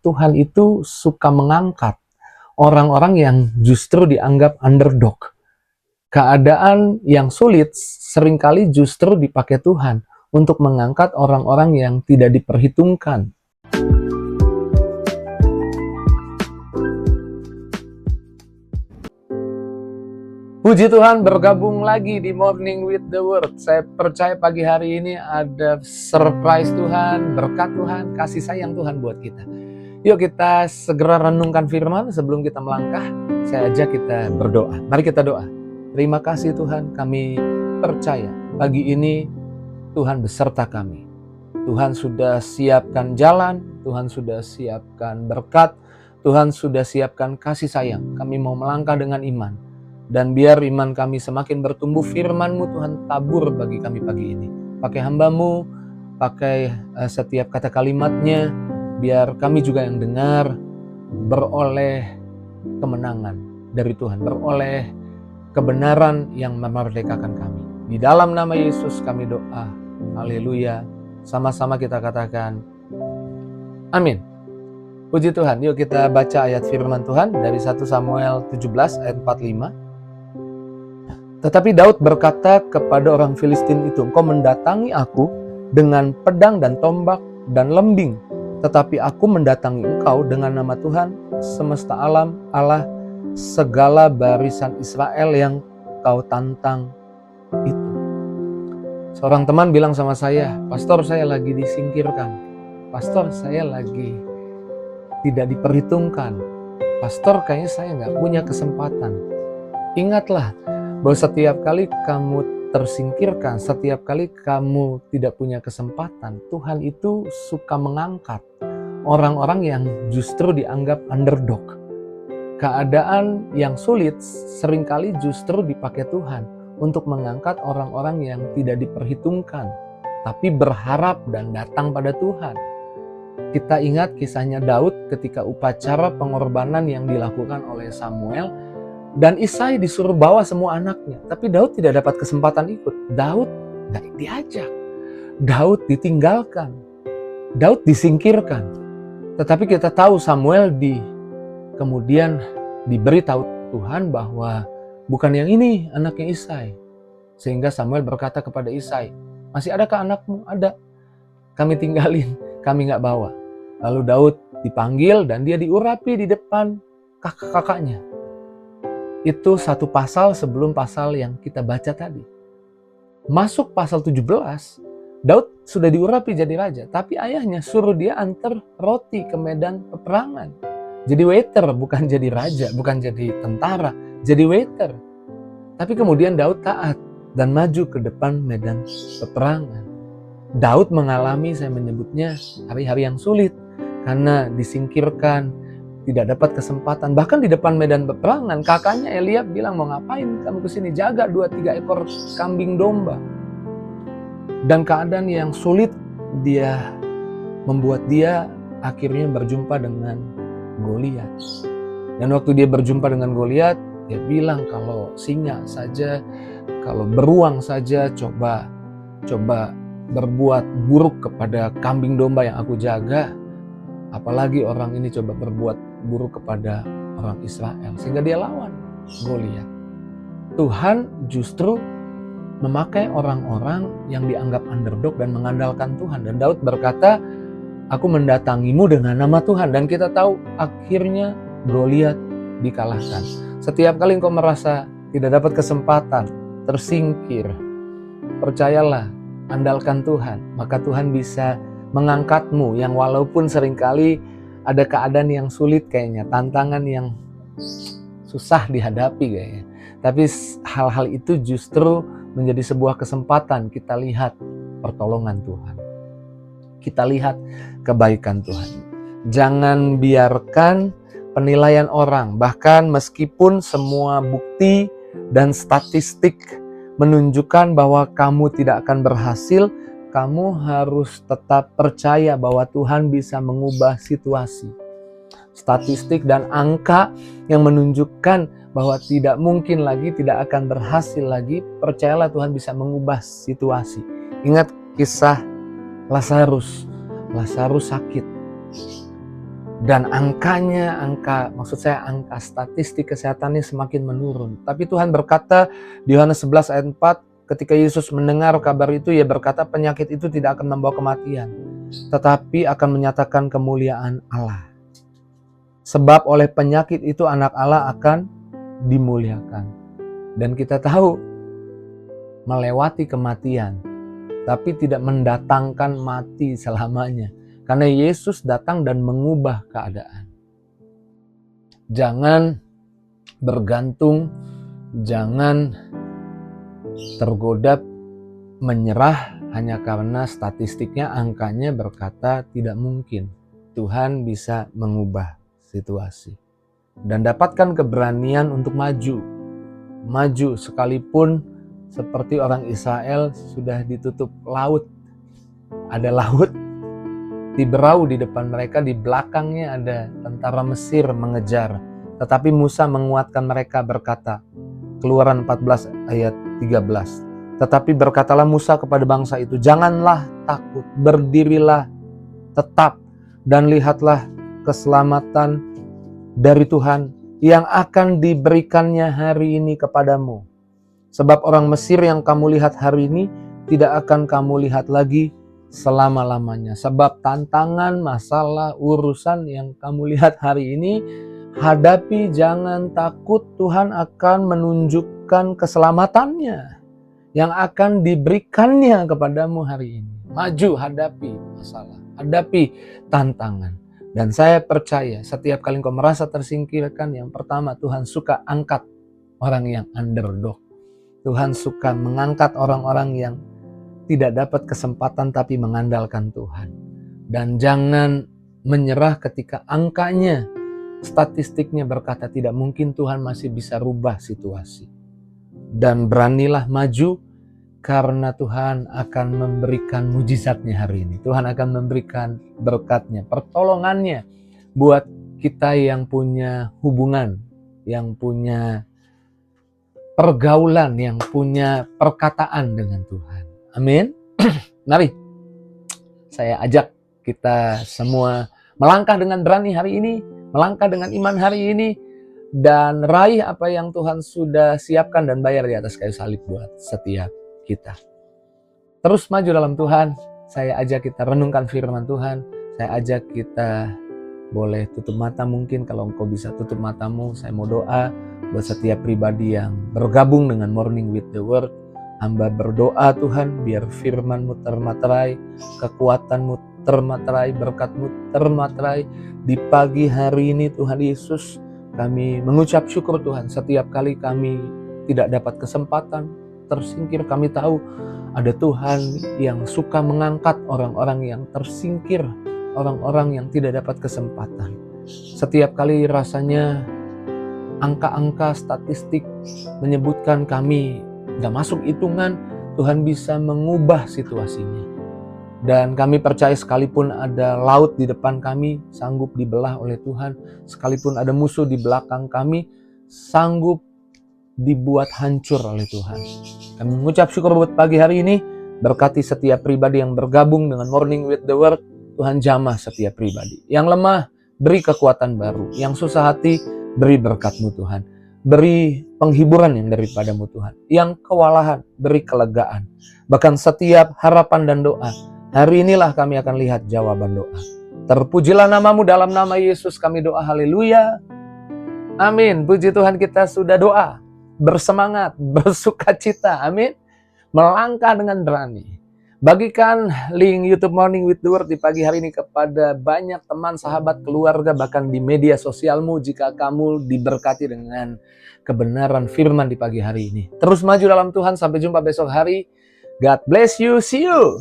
Tuhan itu suka mengangkat orang-orang yang justru dianggap underdog. Keadaan yang sulit seringkali justru dipakai Tuhan untuk mengangkat orang-orang yang tidak diperhitungkan. Puji Tuhan, bergabung lagi di Morning with the Word. Saya percaya pagi hari ini ada surprise Tuhan, berkat Tuhan, kasih sayang Tuhan buat kita. Yuk kita segera renungkan firman sebelum kita melangkah. Saya ajak kita berdoa. Mari kita doa. Terima kasih Tuhan, kami percaya pagi ini Tuhan beserta kami. Tuhan sudah siapkan jalan, Tuhan sudah siapkan berkat, Tuhan sudah siapkan kasih sayang. Kami mau melangkah dengan iman. Dan biar iman kami semakin bertumbuh, firman-Mu Tuhan tabur bagi kami pagi ini. Pakai hamba-Mu, pakai setiap kata kalimatnya, biar kami juga yang dengar beroleh kemenangan dari Tuhan, beroleh kebenaran yang memerdekakan kami. Di dalam nama Yesus kami doa, haleluya. Sama-sama kita katakan, amin. Puji Tuhan, yuk kita baca ayat firman Tuhan dari 1 Samuel 17 ayat 45. Tetapi Daud berkata kepada orang Filistin itu, engkau mendatangi aku dengan pedang dan tombak dan lembing. Tetapi aku mendatangi engkau dengan nama Tuhan semesta alam, Allah segala barisan Israel yang kau tantang itu. Seorang teman bilang sama saya, pastor saya lagi disingkirkan. Pastor saya lagi tidak diperhitungkan. Pastor kayaknya saya nggak punya kesempatan. Ingatlah, bahwa setiap kali kamu tersingkirkan, setiap kali kamu tidak punya kesempatan, Tuhan itu suka mengangkat orang-orang yang justru dianggap underdog. Keadaan yang sulit seringkali justru dipakai Tuhan untuk mengangkat orang-orang yang tidak diperhitungkan, tapi berharap dan datang pada Tuhan. Kita ingat kisahnya Daud ketika upacara pengorbanan yang dilakukan oleh Samuel, dan Isai disuruh bawa semua anaknya. Tapi Daud tidak dapat kesempatan ikut. Daud gak diajak. Daud ditinggalkan. Daud disingkirkan. Tetapi kita tahu Samuel kemudian diberitahu Tuhan bahwa bukan yang ini anaknya Isai. Sehingga Samuel berkata kepada Isai, masih adakah anakmu? Ada. Kami tinggalin, kami gak bawa. Lalu Daud dipanggil dan dia diurapi di depan kakak-kakaknya. Itu satu pasal sebelum pasal yang kita baca tadi. Masuk pasal 17, Daud sudah diurapi jadi raja, tapi ayahnya suruh dia antar roti ke medan peperangan. Jadi waiter, bukan jadi raja, bukan jadi tentara, jadi waiter. Tapi kemudian Daud taat dan maju ke depan medan peperangan. Daud mengalami, saya menyebutnya, hari-hari yang sulit karena disingkirkan, tidak dapat kesempatan. Bahkan di depan medan peperangan, kakaknya Eliab bilang, mau ngapain kamu kesini? Jaga 2-3 ekor kambing domba. Dan keadaan yang sulit membuat dia akhirnya berjumpa dengan Goliat. Dan waktu dia berjumpa dengan Goliat, dia bilang, kalau singa saja, kalau beruang saja coba berbuat buruk kepada kambing domba yang aku jaga, apalagi orang ini coba berbuat buruk kepada orang Israel. Sehingga dia lawan Goliat. Tuhan justru memakai orang-orang yang dianggap underdog dan mengandalkan Tuhan. Dan Daud berkata, aku mendatangimu dengan nama Tuhan. Dan kita tahu akhirnya Goliat dikalahkan. Setiap kali engkau merasa tidak dapat kesempatan, tersingkir, percayalah, andalkan Tuhan. Maka Tuhan bisa mengangkatmu yang walaupun seringkali ada keadaan yang sulit kayaknya, tantangan yang susah dihadapi kayaknya. Tapi hal-hal itu justru menjadi sebuah kesempatan kita lihat pertolongan Tuhan. Kita lihat kebaikan Tuhan. Jangan biarkan penilaian orang, bahkan meskipun semua bukti dan statistik menunjukkan bahwa kamu tidak akan berhasil, kamu harus tetap percaya bahwa Tuhan bisa mengubah situasi. Statistik dan angka yang menunjukkan bahwa tidak mungkin lagi, tidak akan berhasil lagi, percayalah Tuhan bisa mengubah situasi. Ingat kisah Lazarus. Lazarus sakit. Dan angka statistik kesehatannya semakin menurun. Tapi Tuhan berkata di Yohanes 11 ayat 4, ketika Yesus mendengar kabar itu, ia berkata penyakit itu tidak akan membawa kematian, tetapi akan menyatakan kemuliaan Allah. Sebab oleh penyakit itu anak Allah akan dimuliakan. Dan kita tahu, melewati kematian, tapi tidak mendatangkan mati selamanya. Karena Yesus datang dan mengubah keadaan. Jangan bergantung, jangan tergoda menyerah hanya karena statistiknya, angkanya berkata tidak mungkin. Tuhan bisa mengubah situasi. Dan dapatkan keberanian untuk maju. Maju sekalipun seperti orang Israel sudah ditutup laut. Ada laut di berau di depan mereka, di belakangnya ada tentara Mesir mengejar. Tetapi Musa menguatkan mereka berkata, Keluaran 14 ayat 13. Tetapi berkatalah Musa kepada bangsa itu, janganlah takut, berdirilah tetap dan lihatlah keselamatan dari Tuhan yang akan diberikannya hari ini kepadamu. Sebab orang Mesir yang kamu lihat hari ini tidak akan kamu lihat lagi selama-lamanya. Sebab tantangan, masalah, urusan yang kamu lihat hari ini, hadapi, jangan takut. Tuhan akan menunjukkan keselamatannya yang akan diberikannya kepadamu hari ini. Maju, hadapi masalah, hadapi tantangan. Dan saya percaya setiap kali engkau merasa tersingkirkan, yang pertama Tuhan suka angkat orang yang underdog. Tuhan suka mengangkat orang-orang yang tidak dapat kesempatan tapi mengandalkan Tuhan. Dan jangan menyerah ketika angkanya, statistiknya berkata tidak mungkin. Tuhan masih bisa rubah situasi. Dan beranilah maju, karena Tuhan akan memberikan mujizatnya hari ini. Tuhan akan memberikan berkatnya, pertolongannya buat kita yang punya hubungan, yang punya pergaulan, yang punya perkataan dengan Tuhan. Amin. Mari saya ajak kita semua melangkah dengan berani hari ini, melangkah dengan iman hari ini, dan raih apa yang Tuhan sudah siapkan dan bayar di atas kayu salib buat setiap kita. Terus maju dalam Tuhan. Saya ajak kita renungkan firman Tuhan. Saya ajak kita boleh tutup mata mungkin. Kalau engkau bisa tutup matamu, saya mau doa buat setiap pribadi yang bergabung dengan Morning with the Word. Hamba berdoa Tuhan, biar firman-Mu termaterai, kekuatan-Mu termaterai, berkat-Mu termaterai. Di pagi hari ini Tuhan Yesus, kami mengucap syukur Tuhan. Setiap kali kami tidak dapat kesempatan, tersingkir, kami tahu ada Tuhan yang suka mengangkat orang-orang yang tersingkir, orang-orang yang tidak dapat kesempatan. Setiap kali rasanya angka-angka statistik menyebutkan kami gak masuk hitungan, Tuhan bisa mengubah situasinya. Dan kami percaya sekalipun ada laut di depan kami, sanggup dibelah oleh Tuhan. Sekalipun ada musuh di belakang kami, sanggup dibuat hancur oleh Tuhan. Kami mengucap syukur buat pagi hari ini. Berkati setiap pribadi yang bergabung dengan Morning with the Word. Tuhan jamah setiap pribadi. Yang lemah, beri kekuatan baru. Yang susah hati, beri berkat-Mu Tuhan. Beri penghiburan yang daripadamu Tuhan. Yang kewalahan, beri kelegaan. Bahkan setiap harapan dan doa, hari inilah kami akan lihat jawaban doa. Terpujilah nama-Mu, dalam nama Yesus kami doa, haleluya. Amin. Puji Tuhan, kita sudah doa, bersemangat, bersukacita, amin. Melangkah dengan berani. Bagikan link YouTube Morning with the Word di pagi hari ini kepada banyak teman, sahabat, keluarga, bahkan di media sosialmu jika kamu diberkati dengan kebenaran firman di pagi hari ini. Terus maju dalam Tuhan, sampai jumpa besok hari. God bless you, see you.